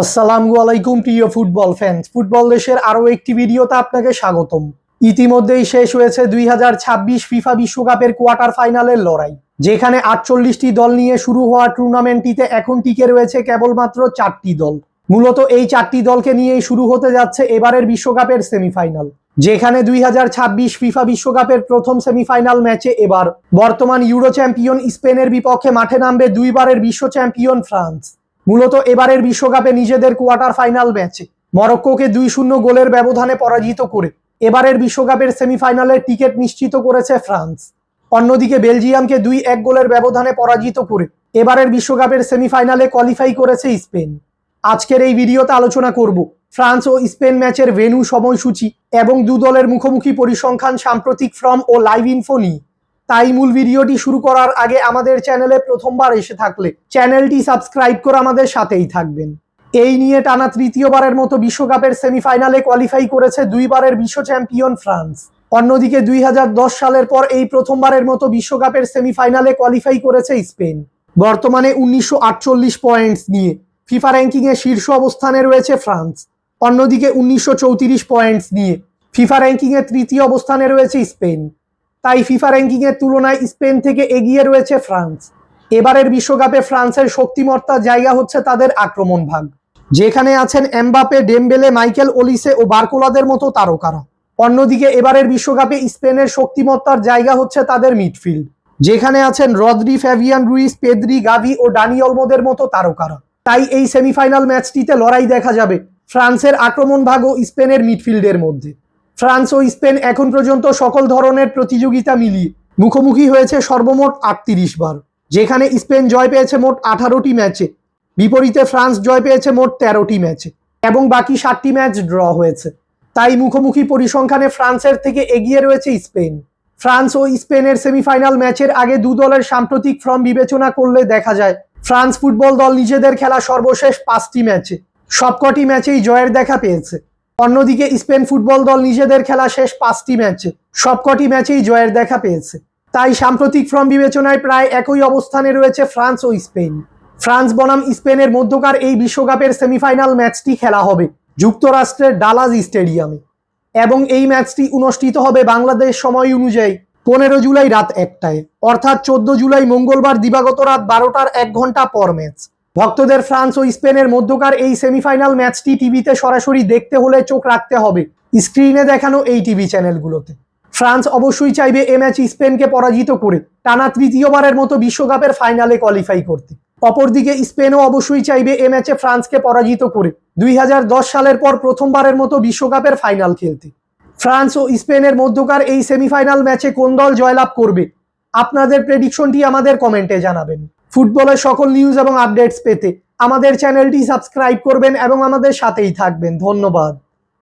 আসসালামু আলাইকুম প্রিয় ফুটবল ফ্যান্স, ফুটবল দেশের আরও একটি ভিডিওতে আপনাকে স্বাগতম। ইতিমধ্যেই শেষ হয়েছে 2026 ফিফা বিশ্বকাপের কোয়ার্টার ফাইনালের লড়াই, যেখানে 48টি দল নিয়ে শুরু হওয়া টুর্নামেন্টটিতে এখন টিকে রয়েছে কেবলমাত্র 4টি দল। মূলত এই 4টি দলকে নিয়েই শুরু হতে যাচ্ছে এবারের বিশ্বকাপের সেমিফাইনাল, যেখানে 2026 ফিফা বিশ্বকাপের প্রথম সেমিফাইনাল ম্যাচে এবার বর্তমান ইউরো চ্যাম্পিয়ন স্পেনের বিপক্ষে মাঠে নামবে দুইবারের বিশ্ব চ্যাম্পিয়ন ফ্রান্স। মূলত এবারের বিশ্বকাপে নিজেদের কোয়ার্টার ফাইনাল ম্যাচে মরক্কোকে 2-0 গোলের ব্যবধানে পরাজিত করে এবারের বিশ্বকাপের সেমিফাইনালের টিকিট নিশ্চিত করেছে ফ্রান্স। অন্যদিকে বেলজিয়ামকে 2-1 গোলের ব্যবধানে পরাজিত করে এবারের বিশ্বকাপের সেমিফাইনালে কোয়ালিফাই করেছে স্পেন। আজকের এই ভিডিওতে আলোচনা করব ফ্রান্স ও স্পেন ম্যাচের ভেন্যু, সময়সূচি এবং দু দলের মুখোমুখি পরিসংখ্যান, সাম্প্রতিক ফর্ম ও লাইভ ইনফো নিয়ে। তাই মূল ভিডিওটি শুরু করার আগে আমাদের চ্যানেলে প্রথমবার এসে থাকলে চ্যানেলটি সাবস্ক্রাইব করে আমাদের সাথেই থাকবেন। এই নিয়ে টানা তৃতীয়বারের মতো বিশ্বকাপের সেমিফাইনালে কোয়ালিফাই করেছে দুইবারের বিশ্ব চ্যাম্পিয়ন ফ্রান্স। অন্যদিকে 2010 সালের পর এই প্রথমবারের মতো বিশ্বকাপের সেমিফাইনালে কোয়ালিফাই করেছে স্পেন। বর্তমানে 1948 পয়েন্টস নিয়ে ফিফা র্যাঙ্কিংয়ে শীর্ষ অবস্থানে রয়েছে ফ্রান্স। অন্যদিকে 1934 পয়েন্টস নিয়ে ফিফা র্যাঙ্কিংয়ে তৃতীয় অবস্থানে রয়েছে স্পেন। তাই ফিফা র্যাঙ্কিংয়ের তুলনায় স্পেন থেকে এগিয়ে রয়েছে ফ্রান্স। এবারের বিশ্বকাপে ফ্রান্সের শক্তিমত্তার জায়গা হচ্ছে তাদের আক্রমণ ভাগ, যেখানে আছেন এমবাপে, ডেমবেলে, মাইকেল ওলিসে ও বার্কোলাদের মতো তারকারা। অন্যদিকে এবারের বিশ্বকাপে স্পেনের শক্তিমত্তার জায়গা হচ্ছে তাদের মিডফিল্ড, যেখানে আছেন রদ্রি, ফ্যাবিয়ান রুইস, পেদ্রি, গাভি ও ডানি অলমোদের মতো তারকারা। তাই এই সেমিফাইনাল ম্যাচটিতে লড়াই দেখা যাবে ফ্রান্সের আক্রমণ ভাগ ও স্পেনের মিডফিল্ডের মধ্যে। ফ্রান্স ও স্পেন এখন পর্যন্ত সকল ধরনের প্রতিযোগিতা মিলিয়ে মুখোমুখি হয়েছে সর্বমোট 38 বার, যেখানে স্পেন জয় পেয়েছে মোট 18টি ম্যাচে, বিপরীতে ফ্রান্স জয় পেয়েছে মোট 13টি ম্যাচে এবং বাকি 7টি ম্যাচ ড্র হয়েছে। তাই মুখোমুখি পরিসংখ্যানে ফ্রান্সের থেকে এগিয়ে রয়েছে স্পেন। ফ্রান্স ও স্পেনের সেমিফাইনাল ম্যাচের আগে দু দলের সাম্প্রতিক ফর্ম বিবেচনা করলে দেখা যায় ফ্রান্স ফুটবল দল নিজেদের খেলা সর্বশেষ 5টি ম্যাচে সবকটি ম্যাচেই জয়ের দেখা পেয়েছে। অন্যদিকে স্পেন ফুটবল দল নিজেদের খেলা শেষ 5টি ম্যাচে সবকটি ম্যাচেই জয়ের দেখা পেয়েছে। তাই সাম্প্রতিক ফর্ম বিবেচনায় প্রায় একই অবস্থানে রয়েছে ফ্রান্স ও স্পেন। ফ্রান্স বনাম স্পেনের মধ্যকার এই বিশ্বকাপের সেমিফাইনাল ম্যাচটি খেলা হবে যুক্তরাষ্ট্রের ডালাস স্টেডিয়ামে এবং এই ম্যাচটি অনুষ্ঠিত হবে বাংলাদেশ সময় অনুযায়ী 15 জুলাই রাত 1টায়, অর্থাৎ 14 জুলাই মঙ্গলবার দিবাগত রাত 12টার 1 ঘন্টা পর ম্যাচ। ভক্তদের ফ্রান্স ও স্পেনের মধ্যকার এই সেমিফাইনাল ম্যাচটি টিভিতে সরাসরি দেখতে হলে চোখ রাখতে হবে স্ক্রিনে দেখানো এই টিভি চ্যানেলগুলোতে। ফ্রান্স অবশ্যই চাইবে এ ম্যাচ স্পেনকে পরাজিত করে টানা তৃতীয়বারের মতো বিশ্বকাপের ফাইনালে কোয়ালিফাই করতে। অপরদিকে স্পেনও অবশ্যই চাইবে এ ম্যাচে ফ্রান্সকে পরাজিত করে 2010 সালের পর প্রথমবারের মতো বিশ্বকাপের ফাইনাল খেলতে। ফ্রান্স ও স্পেনের মধ্যকার এই সেমিফাইনাল ম্যাচে কোন দল জয়লাভ করবে, আপনাদের প্রেডিকশনটি আমাদের কমেন্টে জানাবেন। ফুটবলের সকল নিউজ এবং আপডেটস পেতে আমাদের চ্যানেলটি সাবস্ক্রাইব করবেন এবং আমাদের সাথেই থাকবেন। ধন্যবাদ।